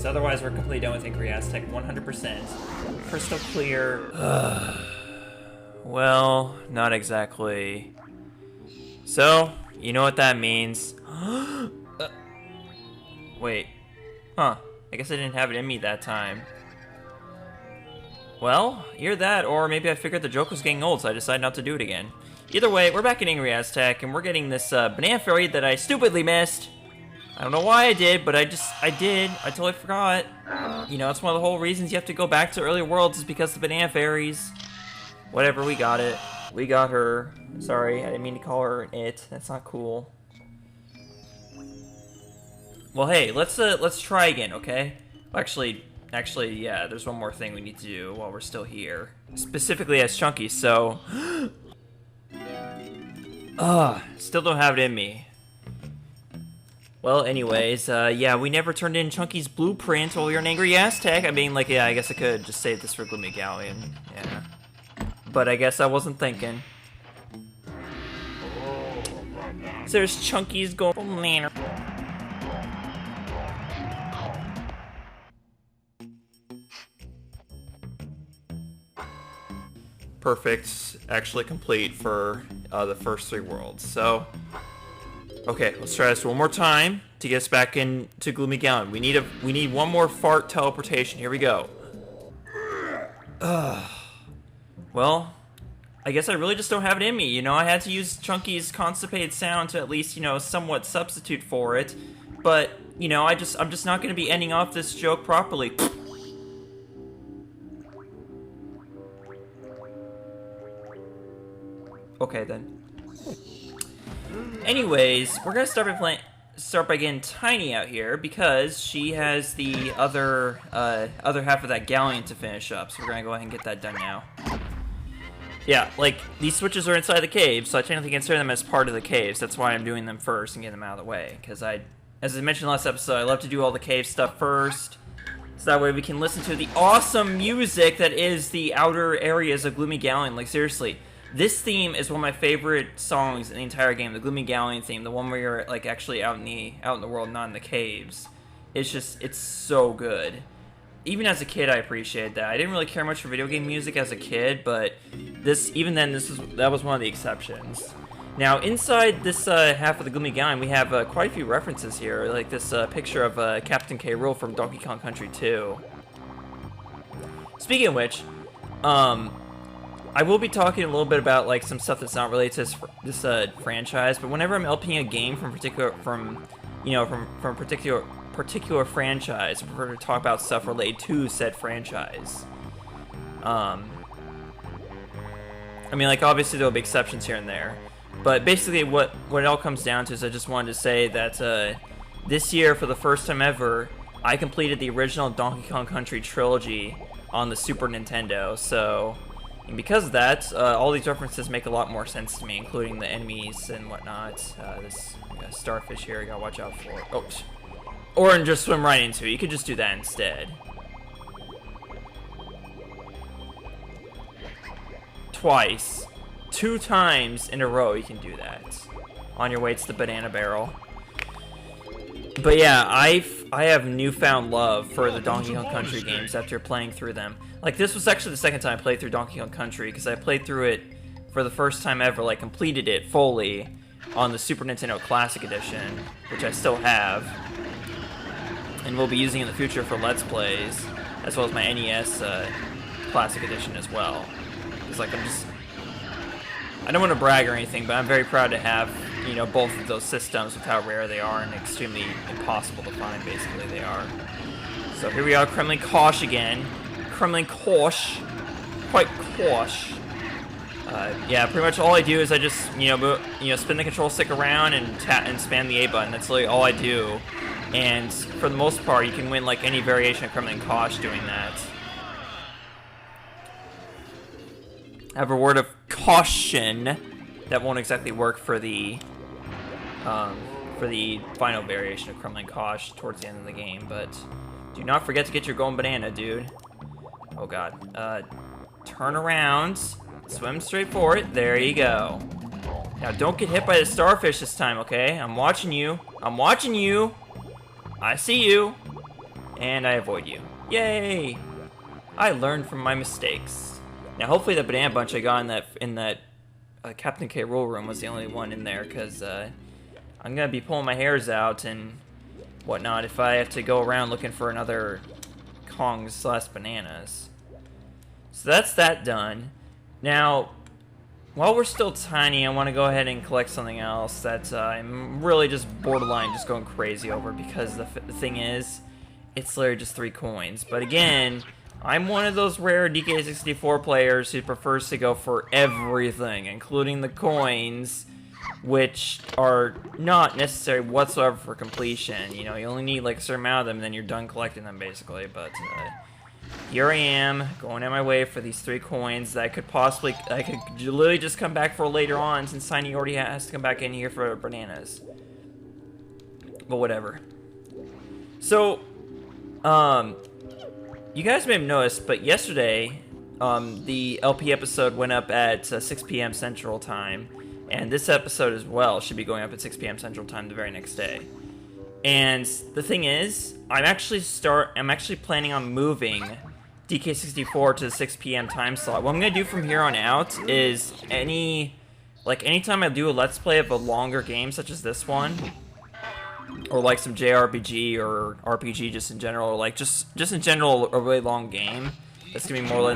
because otherwise we're completely done with Angry Aztec 100%. Crystal clear. Well, not exactly. So, you know what that means. Wait. Huh. I guess I didn't have it in me that time. Well, either that, or maybe I figured the joke was getting old, so I decided not to do it again. Either way, we're back in Angry Aztec, and we're getting this banana fairy that I stupidly missed. I don't know why I did, but I did. I totally forgot. You know, it's one of the whole reasons you have to go back to earlier worlds is because of the banana fairies. Whatever, we got it. We got her. Sorry, I didn't mean to call her an it. That's not cool. Well, hey, let's try again, okay? Actually, yeah, there's one more thing we need to do while we're still here. Specifically as Chunky, so... still don't have it in me. Well, anyways, yeah, we never turned in Chunky's blueprint while we were in Angry Aztec. I mean, like, yeah, I guess I could just save this for Gloomy Galleon. Yeah. But I guess I wasn't thinking. So there's Chunky's going banana. Perfect, actually complete for the first 3 worlds. So, okay, let's try this one more time to get us back into Gloomy Galleon. We need one more fart teleportation. Here we go. Well, I guess I really just don't have it in me. You know, I had to use Chunky's constipated sound to at least, you know, somewhat substitute for it. But, you know, I'm just not going to be ending off this joke properly. Okay, then. Anyways, we're gonna start by getting Tiny out here because she has the other half of that Galleon to finish up. So we're gonna go ahead and get that done now. Yeah, like these switches are inside the cave, so I technically consider them as part of the caves. That's why I'm doing them first and getting them out of the way. Because as I mentioned last episode, I love to do all the cave stuff first. So that way we can listen to the awesome music that is the outer areas of Gloomy Galleon. Like seriously. This theme is one of my favorite songs in the entire game, the Gloomy Galleon theme, the one where you're like actually out in the world, not in the caves. It's so good. Even as a kid, I appreciated that. I didn't really care much for video game music as a kid, but that was one of the exceptions. Now, inside this half of the Gloomy Galleon, we have quite a few references here, like this picture of Captain K. Rool from Donkey Kong Country 2. Speaking of which, I will be talking a little bit about like some stuff that's not related to this franchise, but whenever I'm LPing a game from particular franchise, I prefer to talk about stuff related to said franchise. I mean, like obviously there'll be exceptions here and there, but basically what it all comes down to is I just wanted to say that this year, for the first time ever, I completed the original Donkey Kong Country trilogy on the Super Nintendo. So. And because of that, all these references make a lot more sense to me, including the enemies and whatnot. This starfish here, I gotta watch out for. Oh, or just swim right into it. You could just do that instead. Twice. 2 times in a row you can do that. On your way to the banana barrel. But yeah, I have newfound love for the Donkey Kong Country games after playing through them. Like, this was actually the second time I played through Donkey Kong Country, because I played through it for the first time ever, like, completed it fully on the Super Nintendo Classic Edition, which I still have, and will be using in the future for Let's Plays, as well as my NES Classic Edition as well. It's like, I don't want to brag or anything, but I'm very proud to have, you know, both of those systems with how rare they are and extremely impossible to find, basically, they are. So here we are, Kremlin Kosh again. Kremlin Kosh. Quite Kosh. Yeah, pretty much all I do is I just, spin the control stick around and tap and spam the A button. That's literally all I do. And for the most part, you can win like any variation of Kremlin Kosh doing that. I have a word of caution that won't exactly work for the final variation of Kremlin Kosh towards the end of the game, but do not forget to get your golden banana, dude. Oh god. Turn around, swim straight for it. There you go. Now don't get hit by the starfish this time, okay? I'm watching you. I'm watching you. I see you. And I avoid you. Yay! I learned from my mistakes. Now, hopefully the banana bunch I got in that Captain K. Rool room was the only one in there, because I'm going to be pulling my hairs out and whatnot if I have to go around looking for another Kongs/bananas. So that's that done. Now, while we're still tiny, I want to go ahead and collect something else that I'm really just borderline just going crazy over, because the thing is, it's literally just 3 coins. But again, I'm one of those rare DK64 players who prefers to go for everything, including the coins, which are not necessary whatsoever for completion. You know, you only need like a certain amount of them, and then you're done collecting them, basically. But here I am, going on my way for these 3 coins that I could literally just come back for later on, since Tiny already has to come back in here for bananas. But whatever. So, you guys may have noticed, but yesterday, the LP episode went up at 6 p.m. Central Time, and this episode as well should be going up at 6 p.m. Central Time the very next day. And the thing is, I'm actually planning on moving DK64 to the 6 p.m. time slot. What I'm gonna do from here on out is anytime I do a Let's Play of a longer game such as this one, or like some JRPG or RPG just in general, or like just in general a really long game that's gonna be more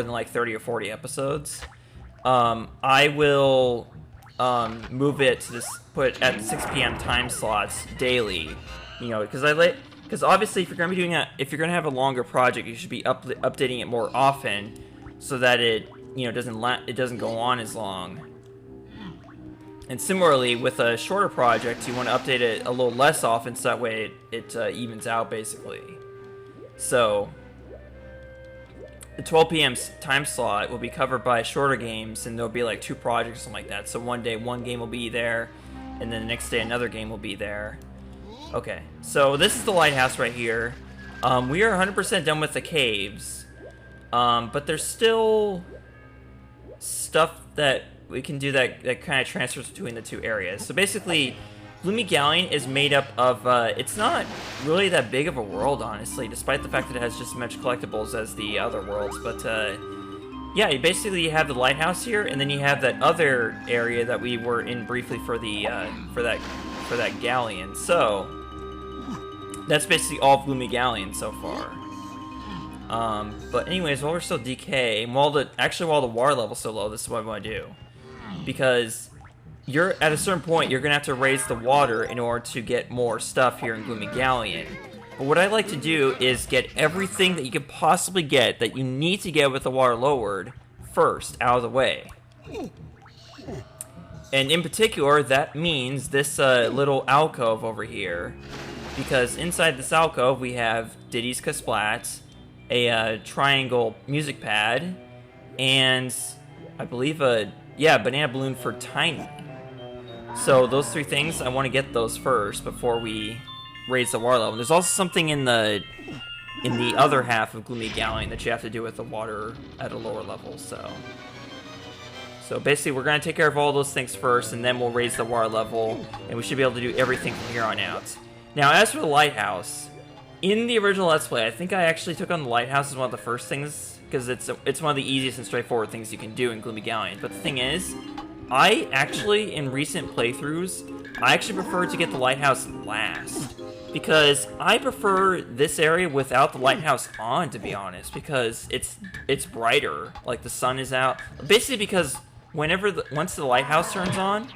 than like 30 or 40 episodes, I will move it to put at 6 p.m. time slots daily, you know, because obviously if you're gonna have a longer project, you should be updating it more often, so that it doesn't go on as long. And similarly, with a shorter project, you want to update it a little less often, so that way it evens out, basically. So, the 12 p.m. time slot will be covered by shorter games, and there'll be like 2 projects or something like that. So one day, one game will be there, and then the next day, another game will be there. Okay, so this is the lighthouse right here. We are 100% done with the caves, but there's still stuff that we can do that kind of transfers between the 2 areas. So basically, Gloomy Galleon is made up of, it's not really that big of a world, honestly, despite the fact that it has just as much collectibles as the other worlds. But, yeah, you have the lighthouse here, and then you have that other area that we were in briefly for the, for that Galleon. So, that's basically all of Gloomy Galleon so far. But anyways, while we're still DK, and while the water level's so low, this is what I want to do. Because at a certain point, you're going to have to raise the water in order to get more stuff here in Gloomy Galleon. But what I like to do is get everything that you could possibly get, that you need to get with the water lowered, first, out of the way. And in particular, that means this little alcove over here. Because inside this alcove, we have Diddy's Kasplat, a triangle music pad, and I believe banana balloon for Tiny. So those 3 things, I want to get those first before we raise the water level. There's also something in the other half of Gloomy Galleon that you have to do with the water at a lower level. So basically, we're going to take care of all those things first, and then we'll raise the water level, and we should be able to do everything from here on out. Now, as for the lighthouse, in the original Let's Play, I think I actually took on the lighthouse as one of the first things, because it's one of the easiest and straightforward things you can do in Gloomy Galleon. But the thing is, I actually, in recent playthroughs, I actually prefer to get the lighthouse last. Because I prefer this area without the lighthouse on, to be honest, because it's brighter, like the sun is out. Basically because once the lighthouse turns on,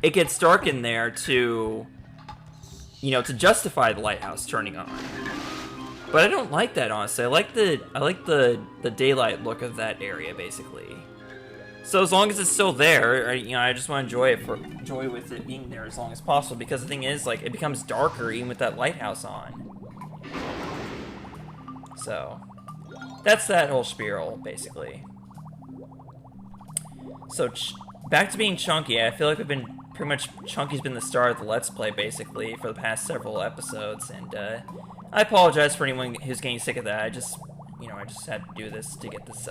it gets dark in there to justify the lighthouse turning on. But I don't like that, honestly. I like the daylight look of that area, basically. So as long as it's still there, I just want to enjoy with it being there as long as possible. Because the thing is, like, it becomes darker even with that lighthouse on. So that's that whole spiel, basically. So back to being chunky. I feel like pretty much Chunky's been the star of the Let's Play, basically, for the past several episodes, and I apologize for anyone who's getting sick of that. I just had to do this to get this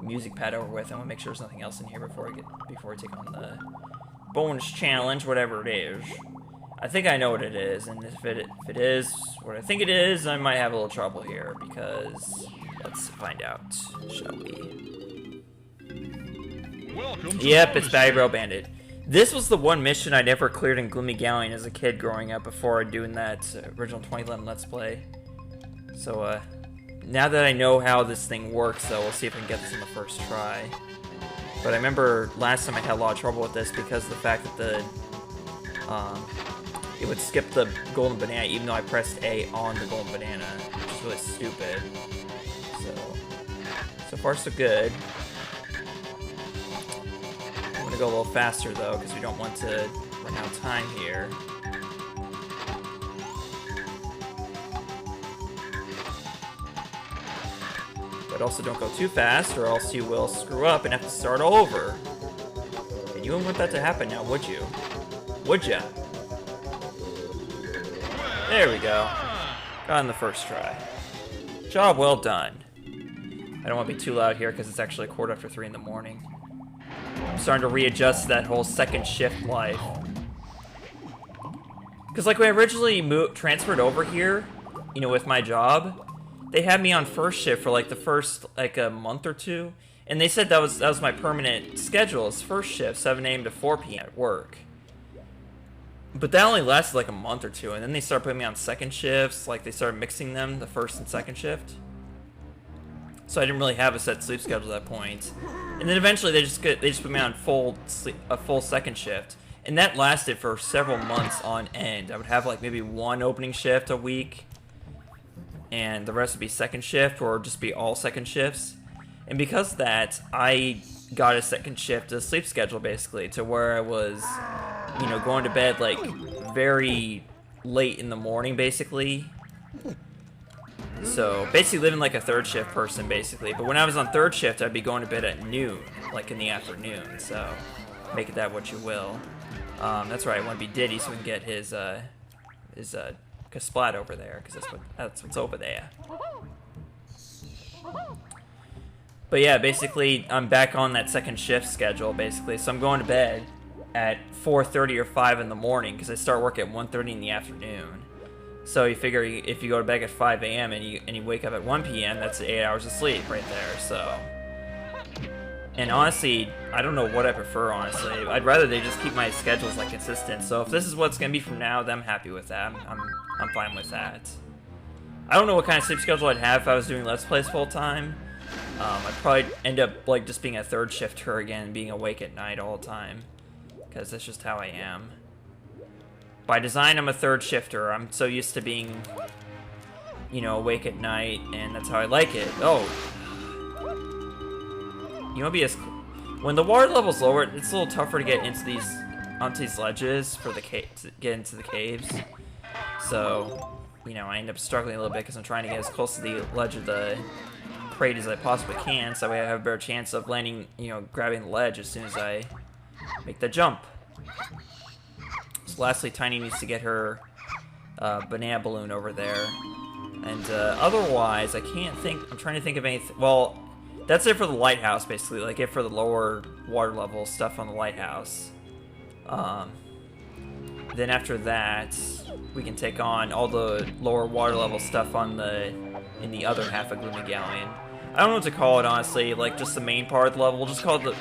music pad over with. I want to make sure there's nothing else in here before I take on the bonus challenge, whatever it is. I think I know what it is, and if it is what I think it is, I might have a little trouble here, because let's find out, shall we? Yep, it's Barrow Bandit. This was the one mission I never cleared in Gloomy Galleon as a kid growing up before doing that original 2011 Let's Play. So, now that I know how this thing works, though, we'll see if we can get this in the first try. But I remember last time I had a lot of trouble with this because of the fact that the, it would skip the golden banana even though I pressed A on the golden banana, which is really stupid. So far so good. I'm gonna go a little faster though, because we don't want to run out of time here. But also don't go too fast, or else you will screw up and have to start all over. And you wouldn't want that to happen now, would you? Would ya? There we go. Got in the first try. Job well done. I don't want to be too loud here because it's actually 3:15 in the morning. I'm starting to readjust that whole second shift life. Because like when I originally transferred over here, you know, with my job, they had me on first shift for like the first like a month or two, and they said that was my permanent schedule, is first shift, 7 a.m. to 4 p.m. at work. But that only lasted like a month or two, and then they started putting me on second shifts, like they started mixing them, the first and second shift. So I didn't really have a set sleep schedule at that point. And then eventually they just put me on a full second shift, and that lasted for several months on end. I would have like maybe one opening shift a week, and the rest would be second shift or just be all second shifts. And because of that, I got a second shift, a sleep schedule basically, to where I was, you know, going to bed like very late in the morning basically. So basically living like a third shift person basically. But when I was on third shift, I'd be going to bed at noon, like in the afternoon. So make it that what you will. That's right, I want to be Diddy so we can get his Kasplat over there, because that's what's over there. But yeah, basically I'm back on that second shift schedule basically, so I'm going to bed at 4:30 or 5 in the morning because I start work at 1:30 in the afternoon. So you figure if you go to bed at 5 a.m. and you wake up at 1 p.m., that's 8 hours of sleep right there. So, and honestly, I don't know what I prefer. Honestly, I'd rather they just keep my schedules like consistent. So if this is what's gonna be from now, then I'm happy with that. I'm fine with that. I don't know what kind of sleep schedule I'd have if I was doing Let's Plays full time. I'd probably end up like just being a third shifter again, being awake at night all the time, because that's just how I am. By design, I'm a third shifter. I'm so used to being, you know, awake at night, and that's how I like it. Oh. You know, when the water level's lower, it's a little tougher to get into onto these ledges for the to get into the caves. So, you know, I end up struggling a little bit because I'm trying to get as close to the ledge of the crate as I possibly can, so I have a better chance of landing, you know, grabbing the ledge as soon as I make the jump. So lastly, Tiny needs to get her banana balloon over there. And otherwise, I can't think, I'm trying to think of anything. Well, that's it for the lighthouse, basically. Like it for the lower water level stuff on the lighthouse. Then after that, we can take on all the lower water level stuff on in the other half of Gloomy Galleon. I don't know what to call it, honestly. Like just the main part of the level. We'll just call it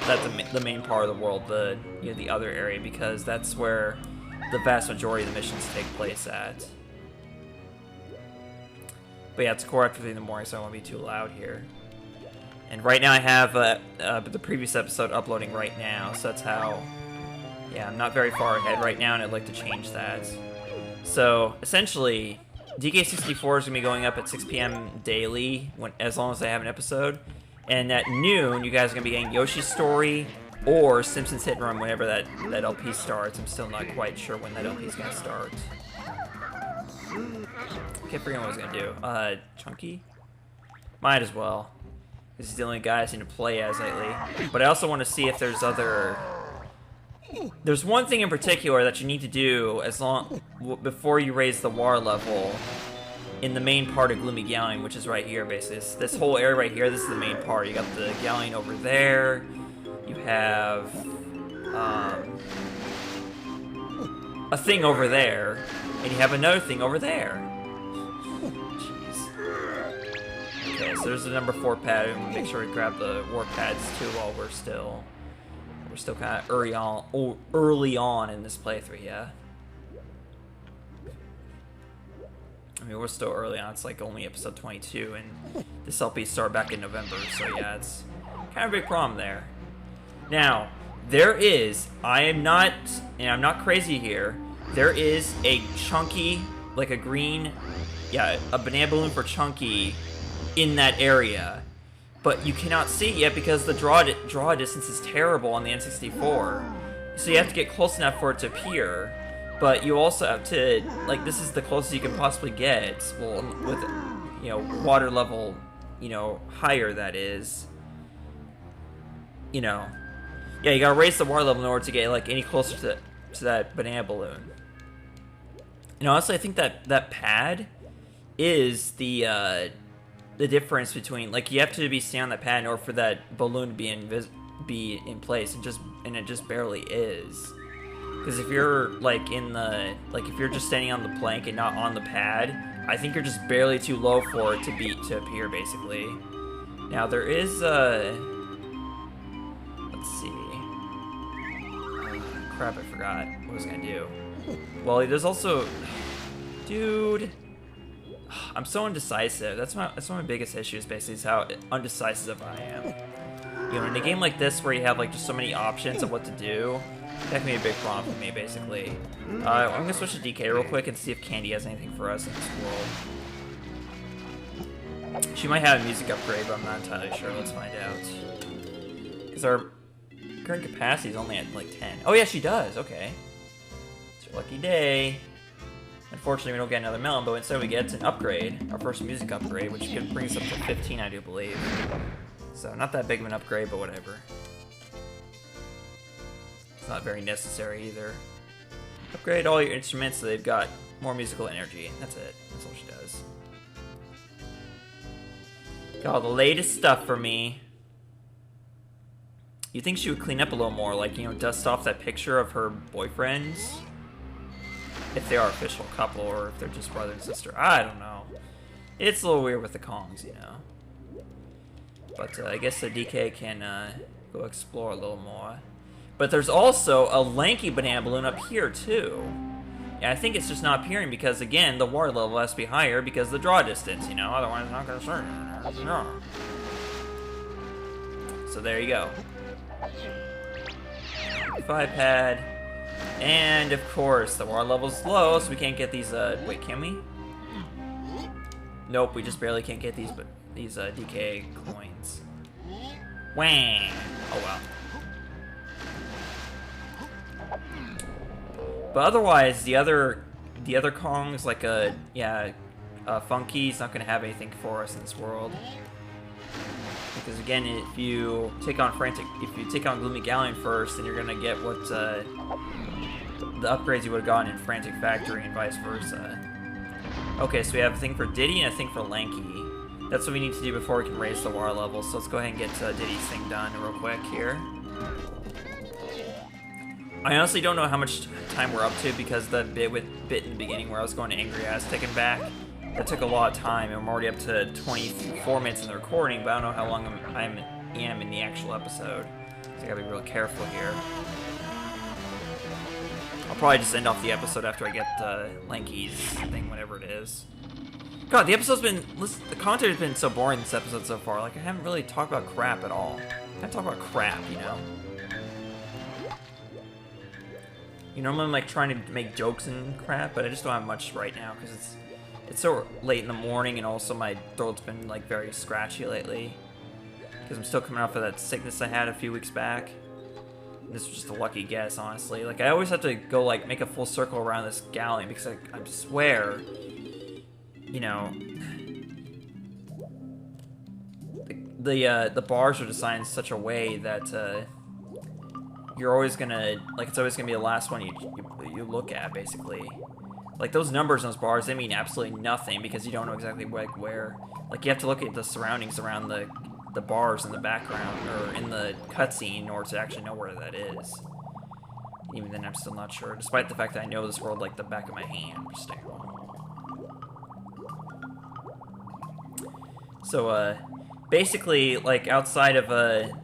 the main part of the world, you know, the other area, because that's where the vast majority of the missions take place at. But yeah, it's 4:03 in the morning, so I don't want to be too loud here. And right now I have the previous episode uploading right now, so that's how. Yeah, I'm not very far ahead right now, and I'd like to change that. So essentially, DK64 is going to be going up at 6 p.m. daily, as long as I have an episode. And at noon, you guys are going to be getting Yoshi's Story or Simpsons Hit and Run whenever that LP starts. I'm still not quite sure when that LP is going to start. I keep forgetting what I was going to do. Chunky? Might as well. This is the only guy I seem to play as lately. But I also want to see if there's other... There's one thing in particular that you need to do before you raise the water level in the main part of Gloomy Galleon, which is right here, basically. This whole area right here, this is the main part. You got the Galleon over there. You have a thing over there, and you have another thing over there. Jeez. Okay, so there's the number 4 pad, and we'll make sure we grab the warp pads too while we're still kind of early on in this playthrough, yeah. I mean, we're still early on. It's like only episode 22, and this LP started back in November, so yeah, it's kind of a big problem there. Now, there is, I'm not crazy here, there is a Chunky, like a green, yeah, a banana balloon for Chunky in that area. But you cannot see it yet because the draw distance is terrible on the N64. So you have to get close enough for it to appear. But you also have to, like, this is the closest you can possibly get, well, with, you know, water level, you know, higher, that is. You know. Yeah, you gotta raise the water level in order to get, like, any closer to that banana balloon. And honestly, I think that pad is the difference between, like, you have to be standing on that pad in order for that balloon to be in place, and it just barely is. Because if you're, like, if you're just standing on the plank and not on the pad, I think you're just barely too low for it to appear, basically. Now, there is, let's see. Crap, I forgot what I was gonna do. Well, there's also, dude, I'm so indecisive. That's one of my biggest issues, basically, is how undecisive I am. You know, in a game like this where you have, like, just so many options of what to do, that can be a big problem for me, basically. I'm gonna switch to DK real quick and see if Candy has anything for us in this world. She might have a music upgrade, but I'm not entirely sure. Let's find out. Because our current capacity is only at, like, 10. Oh, yeah, she does. Okay. It's your lucky day. Unfortunately, we don't get another melon, but instead we get an upgrade. Our first music upgrade, which could bring us up to 15, I do believe. So, not that big of an upgrade, but whatever. It's not very necessary either. Upgrade all your instruments so they've got more musical energy. That's it. That's all she does. Got all the latest stuff for me. You think she would clean up a little more, like, you know, dust off that picture of her boyfriends? If they are official couple, or if they're just brother and sister. I don't know. It's a little weird with the Kongs, you know. But I guess the DK can go explore a little more. But there's also a lanky banana balloon up here, too. Yeah, I think it's just not appearing because, again, the water level has to be higher because of the draw distance, you know? Otherwise, it's not going to start. So there you go. 5 pad. And, of course, the water level's low, so we can't get these, wait, can we? Nope, we just barely can't get these DK coins. Whang! Oh, wow. But otherwise, the other Kongs, like Funky's not gonna have anything for us in this world. Because again, if you take on Gloomy Galleon first, then you're gonna get what the upgrades you would have gotten in Frantic Factory and vice versa. Okay, so we have a thing for Diddy and a thing for Lanky. That's what we need to do before we can raise the water level. So let's go ahead and get Diddy's thing done real quick here. I honestly don't know how much time we're up to because the bit in the beginning where I was going to Angry Aztec and back, that took a lot of time, and I'm already up to 24 minutes in the recording, but I don't know how long I am in the actual episode. So I gotta be real careful here. I'll probably just end off the episode after I get Lanky's thing, whatever it is. God, the content has been so boring this episode so far. Like, I haven't really talked about crap at all. I haven't talked about crap, you know? You know, I'm like trying to make jokes and crap, but I just don't have much right now because it's so late in the morning, and also my throat's been like very scratchy lately because I'm still coming off of that sickness I had a few weeks back. This was just a lucky guess, honestly. Like, I always have to go like make a full circle around this Galleon because I swear, you know, the bars are designed in such a way that you're always gonna, like, it's always gonna be the last one you look at, basically. Like, those numbers on those bars, they mean absolutely nothing because you don't know exactly like where. Like, you have to look at the surroundings around the bars in the background or in the cutscene in order to actually know where that is. Even then, I'm still not sure, despite the fact that I know this world like the back of my hand. So, basically, like, outside of,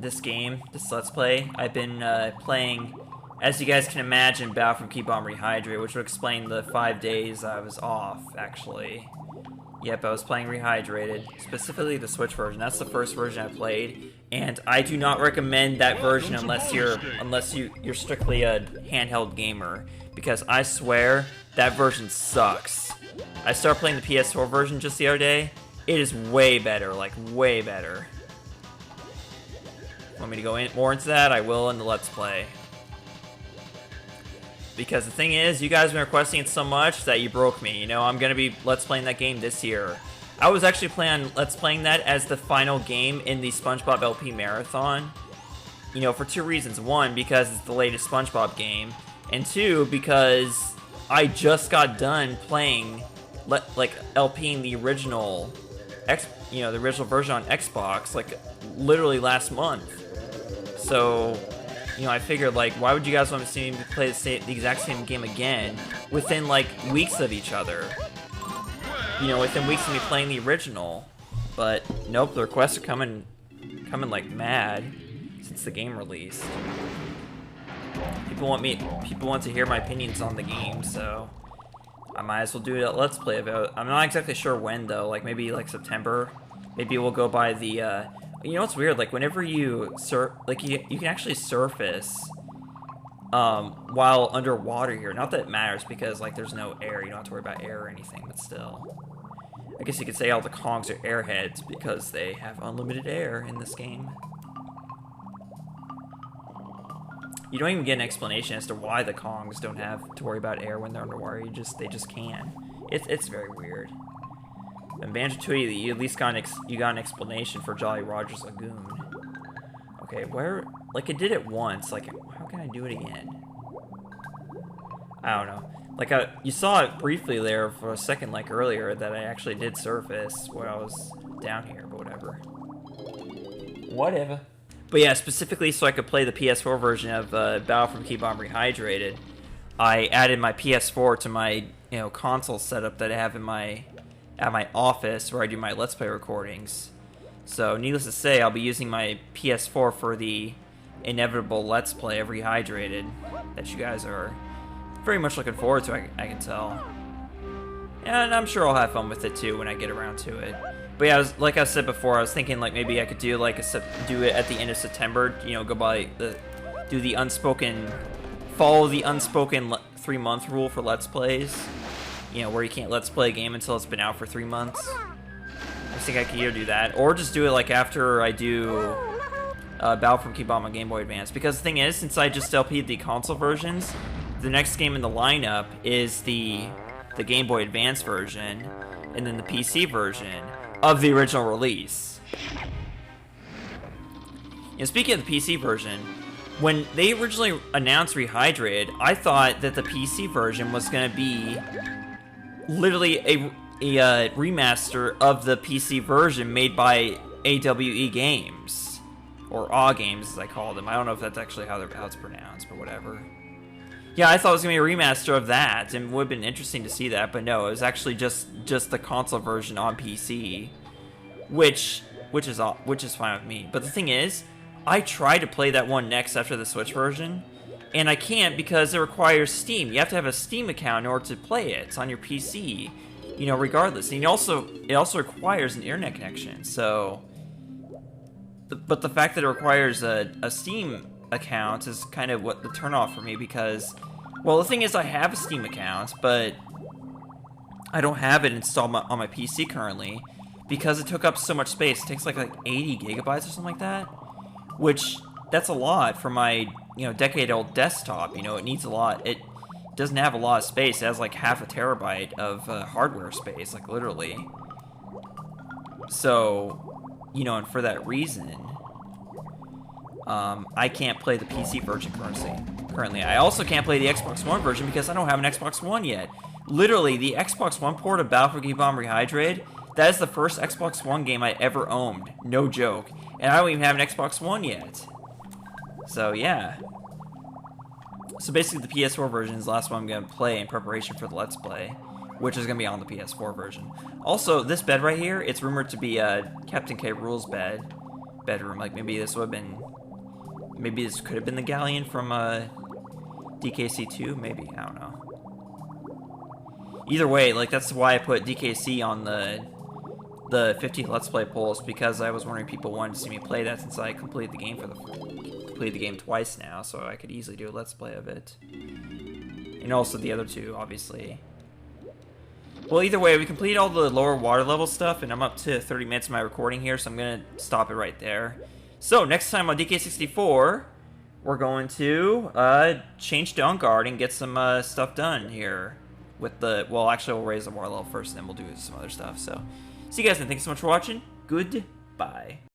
this game, this Let's Play, I've been, playing, as you guys can imagine, Battle from Keep On Rehydrate, which would explain the 5 days I was off, actually. Yep, I was playing Rehydrated, specifically the Switch version. That's the first version I played, and I do not recommend that version unless you're strictly a handheld gamer, because I swear that version sucks. I started playing the PS4 version just the other day. It is way better, like way better. Want me to go more into that? I will in the Let's Play. Because the thing is, you guys have been requesting it so much that you broke me. You know, I'm going to be Let's Playing that game this year. I was actually planning on Let's Playing that as the final game in the SpongeBob LP Marathon. You know, for 2 reasons. 1, because it's the latest SpongeBob game. And 2, because I just got done playing, like, LPing the original, the original version on Xbox, like, literally last month. So, you know, I figured, like, why would you guys want to see me play the exact same game again within, like, weeks of each other? You know, within weeks of me playing the original. But, nope, the requests are coming like mad since the game released. People want to hear my opinions on the game, so I might as well do a Let's Play about it. I'm not exactly sure when, though. Like, maybe, like, September. Maybe we'll go by the, you know what's weird? Like, whenever you you can actually surface while underwater here. Not that it matters because, like, there's no air. You don't have to worry about air or anything, but still. I guess you could say all the Kongs are airheads because they have unlimited air in this game. You don't even get an explanation as to why the Kongs don't have to worry about air when they're underwater. They just can. It's very weird. In Banjo-Tooie, you at least got an explanation for Jolly Roger's Lagoon. Okay, where... Like, it did it once. Like, how can I do it again? I don't know. Like, you saw it briefly there for a second, like, earlier, that I actually did surface when I was down here, but whatever. Whatever. But yeah, specifically so I could play the PS4 version of Battle from Keep On Rehydrated, I added my PS4 to my, console setup that I have at my office where I do my Let's Play recordings. So, needless to say, I'll be using my PS4 for the inevitable Let's Play of Rehydrated that you guys are very much looking forward to, I can tell. And I'm sure I'll have fun with it too when I get around to it. But yeah, like I said before, I was thinking like maybe I could do like do it at the end of September, go by do the unspoken, follow the unspoken 3-month rule for Let's Plays. Where you can't Let's Play a game until it's been out for 3 months. I think I could either do that, or just do it like after I do Battle from Keep On Game Boy Advance. Because the thing is, since I just LP'd the console versions, the next game in the lineup is the Game Boy Advance version, and then the PC version of the original release. And speaking of the PC version, when they originally announced Rehydrated, I thought that the PC version was going to be literally a remaster of the PC version made by AWE Games, or AW Games as I call them. I don't know if that's actually how it's pronounced, but whatever. Yeah, I thought it was going to be a remaster of that, and it would have been interesting to see that, but no, it was actually just the console version on PC, which is fine with me. But the thing is, I tried to play that one next after the Switch version, and I can't because it requires Steam. You have to have a Steam account in order to play it. It's on your PC, regardless. And it also requires an internet connection, so... But the fact that it requires a Steam account is kind of what the turnoff for me, because, well, the thing is I have a Steam account, but I don't have it installed on my PC currently because it took up so much space. It takes like 80 gigabytes or something like that, which that's a lot for my decade-old desktop. It needs a lot. It doesn't have a lot of space. It has like half a terabyte of hardware space, like literally. So, and for that reason, I can't play the PC version currently. I also can't play the Xbox One version because I don't have an Xbox One yet. Literally, the Xbox One port of Battle for Keep On Rehydrated, that is the first Xbox One game I ever owned. No joke. And I don't even have an Xbox One yet. So, yeah. So basically, the PS4 version is the last one I'm going to play in preparation for the Let's Play, which is going to be on the PS4 version. Also, this bed right here, it's rumored to be Captain K. Rool's bedroom. Like, maybe this would have been... Maybe this could have been the Galleon from DKC2? Maybe, I don't know. Either way, like, that's why I put DKC on the 50 Let's Play polls, because I was wondering if people wanted to see me play that since I completed the game completed the game twice now, so I could easily do a Let's Play of it. And also the other two, obviously. Well, either way, we completed all the lower water level stuff, and I'm up to 30 minutes of my recording here, so I'm going to stop it right there. So, next time on DK64, we're going to change to On Guard and get some stuff done here. With the, well, actually, we'll raise the water level first, and then we'll do some other stuff. So, see you guys, and thanks so much for watching. Goodbye.